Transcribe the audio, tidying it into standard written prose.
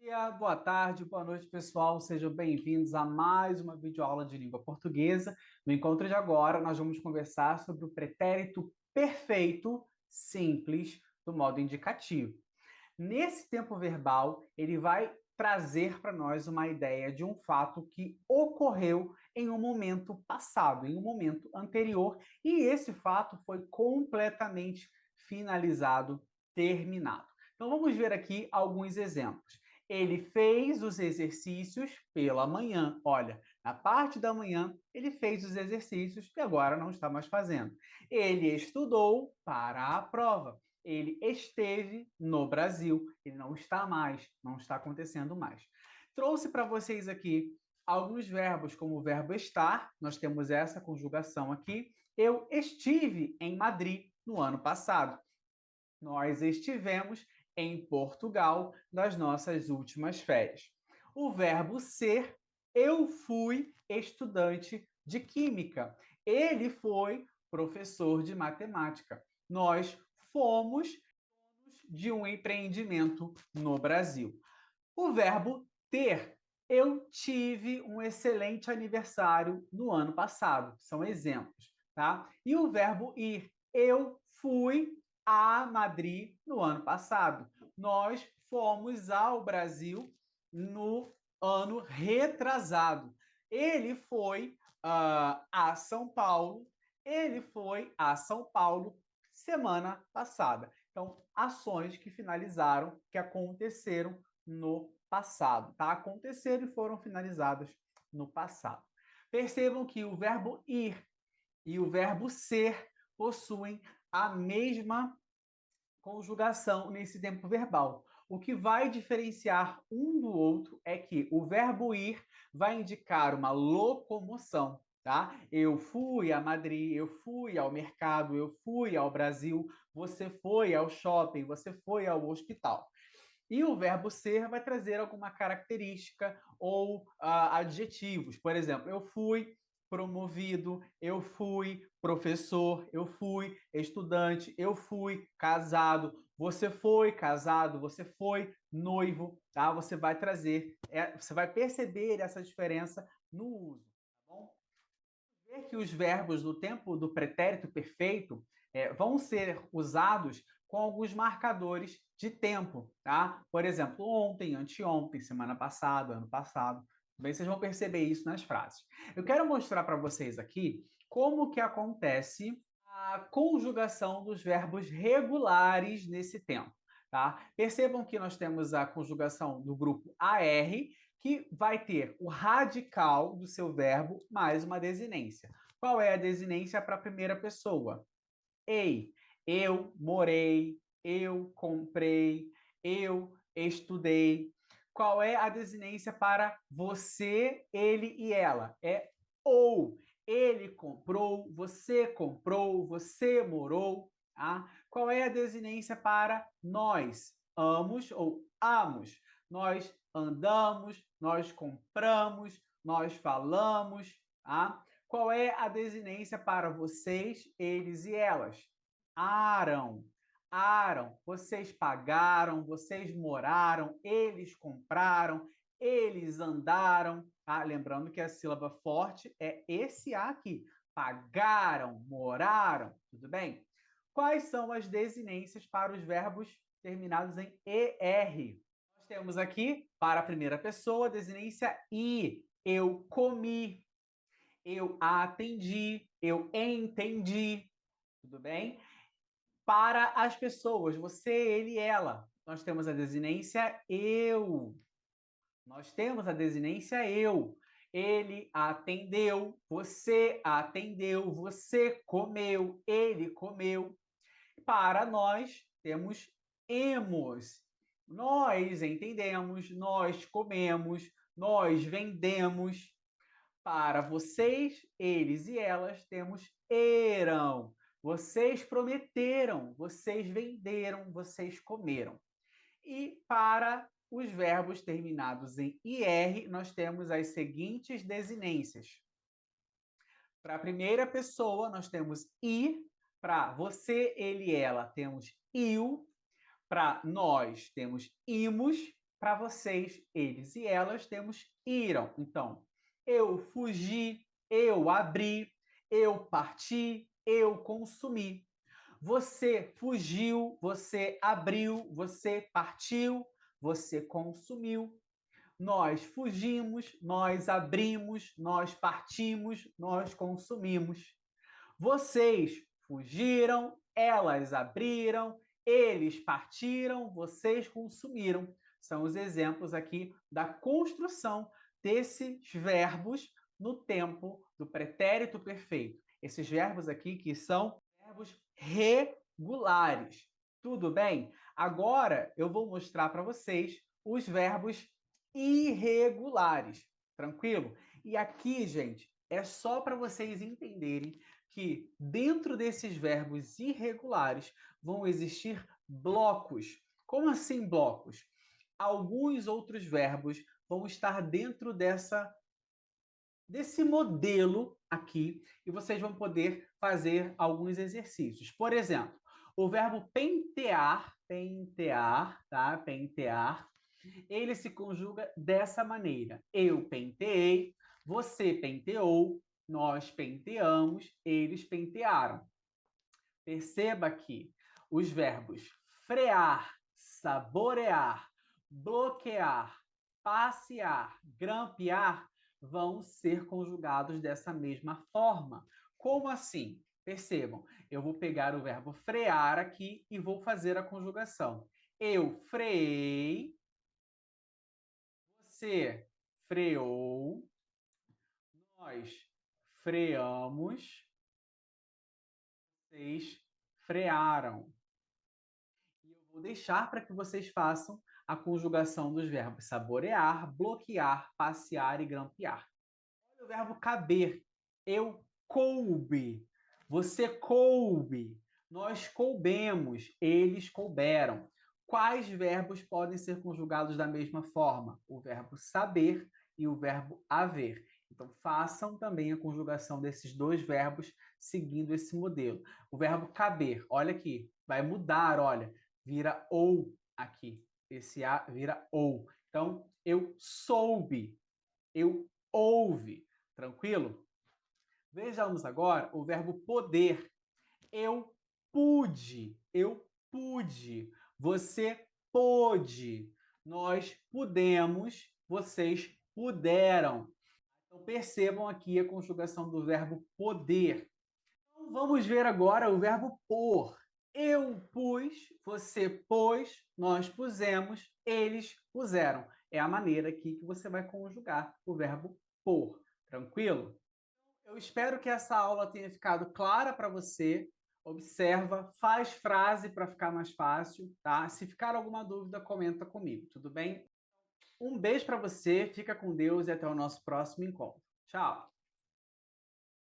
Dia, boa tarde, boa noite, pessoal. Sejam bem-vindos a mais uma videoaula de língua portuguesa. No encontro de agora, nós vamos conversar sobre o pretérito perfeito simples do modo indicativo. Nesse tempo verbal, ele vai trazer para nós uma ideia de um fato que ocorreu em um momento passado, em um momento anterior, e esse fato foi completamente finalizado, terminado. Então vamos ver aqui alguns exemplos. Ele fez os exercícios pela manhã. Olha, na parte da manhã ele fez os exercícios e agora não está mais fazendo. Ele estudou para a prova. Ele esteve no Brasil. Ele não está mais, não está acontecendo mais. Trouxe para vocês aqui alguns verbos, como o verbo estar. Nós temos essa conjugação aqui. Eu estive em Madrid no ano passado. Nós estivemos em Portugal nas nossas últimas férias. O verbo ser, eu fui estudante de química. Ele foi professor de matemática. Nós fomos de um empreendimento no Brasil. O verbo ter, eu tive um excelente aniversário no ano passado. São exemplos, tá? E o verbo ir, eu fui a Madrid no ano passado. Nós fomos ao Brasil no ano retrasado. Ele foi a São Paulo. Ele foi a São Paulo semana passada. Então, ações que finalizaram, que aconteceram no passado, tá? Aconteceram e foram finalizadas no passado. Percebam que o verbo ir e o verbo ser possuem a mesma conjugação nesse tempo verbal. O que vai diferenciar um do outro é que o verbo ir vai indicar uma locomoção, tá? Eu fui a Madrid, eu fui ao mercado, eu fui ao Brasil, você foi ao shopping, você foi ao hospital. E o verbo ser vai trazer alguma característica ou adjetivos. Por exemplo, eu fui promovido, eu fui professor, eu fui estudante, eu fui casado, você foi casado, você foi noivo, tá? Você vai trazer, você vai perceber essa diferença no uso, tá bom? Ver que os verbos do tempo do pretérito perfeito vão ser usados com alguns marcadores de tempo, tá? Por exemplo, ontem, anteontem, semana passada, ano passado. Bem, vocês vão perceber isso nas frases. Eu quero mostrar para vocês aqui como que acontece a conjugação dos verbos regulares nesse tempo, tá? Percebam que nós temos a conjugação do grupo AR, que vai ter o radical do seu verbo mais uma desinência. Qual é a desinência para a primeira pessoa? Ei, eu morei, eu comprei, eu estudei. Qual é a desinência para você, ele e ela? É ou. Ele comprou, você morou. Tá? Qual é a desinência para nós? Amos ou amos. Nós andamos, nós compramos, nós falamos. Tá? Qual é a desinência para vocês, eles e elas? Aram. Aram. Vocês pagaram, vocês moraram, eles compraram, eles andaram. Tá? Lembrando que a sílaba forte é esse A aqui. Pagaram, moraram. Tudo bem? Quais são as desinências para os verbos terminados em ER? Nós temos aqui, para a primeira pessoa, a desinência I. Eu comi, eu atendi, eu entendi, tudo bem? Para as pessoas, você, ele, ela, nós temos a desinência eu. Nós temos a desinência eu. Ele atendeu, você comeu, ele comeu. Para nós, temos emos. Nós entendemos, nós comemos, nós vendemos. Para vocês, eles e elas, temos eram. Vocês prometeram, vocês venderam, vocês comeram. E para os verbos terminados em IR, nós temos as seguintes desinências. Para a primeira pessoa, nós temos I. Para você, ele e ela, temos iu. Para nós, temos imos. Para vocês, eles e elas, temos iram. Então, eu fugi, eu abri, eu parti, eu consumi. Você fugiu, você abriu, você partiu, você consumiu. Nós fugimos, nós abrimos, nós partimos, nós consumimos. Vocês fugiram, elas abriram, eles partiram, vocês consumiram. São os exemplos aqui da construção desses verbos no tempo do pretérito perfeito. Esses verbos aqui que são verbos regulares. Tudo bem? Agora eu vou mostrar para vocês os verbos irregulares. Tranquilo? E aqui, gente, é só para vocês entenderem que dentro desses verbos irregulares vão existir blocos. Como assim blocos? Alguns outros verbos vão estar dentro desse modelo aqui e vocês vão poder fazer alguns exercícios. Por exemplo, o verbo pentear, tá? Pentear, ele se conjuga dessa maneira. Eu penteei, você penteou, nós penteamos, eles pentearam. Perceba que os verbos frear, saborear, bloquear, passear, grampear vão ser conjugados dessa mesma forma. Como assim? Percebam, eu vou pegar o verbo frear aqui e vou fazer a conjugação. Eu freei, você freou, nós freamos, vocês frearam. E eu vou deixar para que vocês façam a conjugação dos verbos saborear, bloquear, passear e grampear. Olha o verbo caber. Eu coube, você coube, nós coubemos, eles couberam. Quais verbos podem ser conjugados da mesma forma? O verbo saber e o verbo haver. Então, façam também a conjugação desses dois verbos seguindo esse modelo. O verbo caber, olha aqui, vai mudar, olha, vira ou aqui. Esse A vira ou. Então, eu soube, eu houve. Tranquilo? Vejamos agora o verbo poder. Eu pude, você pôde, nós pudemos, vocês puderam. Então percebam aqui a conjugação do verbo poder. Então, vamos ver agora o verbo pôr. Eu pus, você pôs, nós pusemos, eles puseram. É a maneira aqui que você vai conjugar o verbo pôr. Tranquilo? Eu espero que essa aula tenha ficado clara para você. Observa, faz frase para ficar mais fácil, tá? Se ficar alguma dúvida, comenta comigo, tudo bem? Um beijo para você, fica com Deus e até o nosso próximo encontro. Tchau!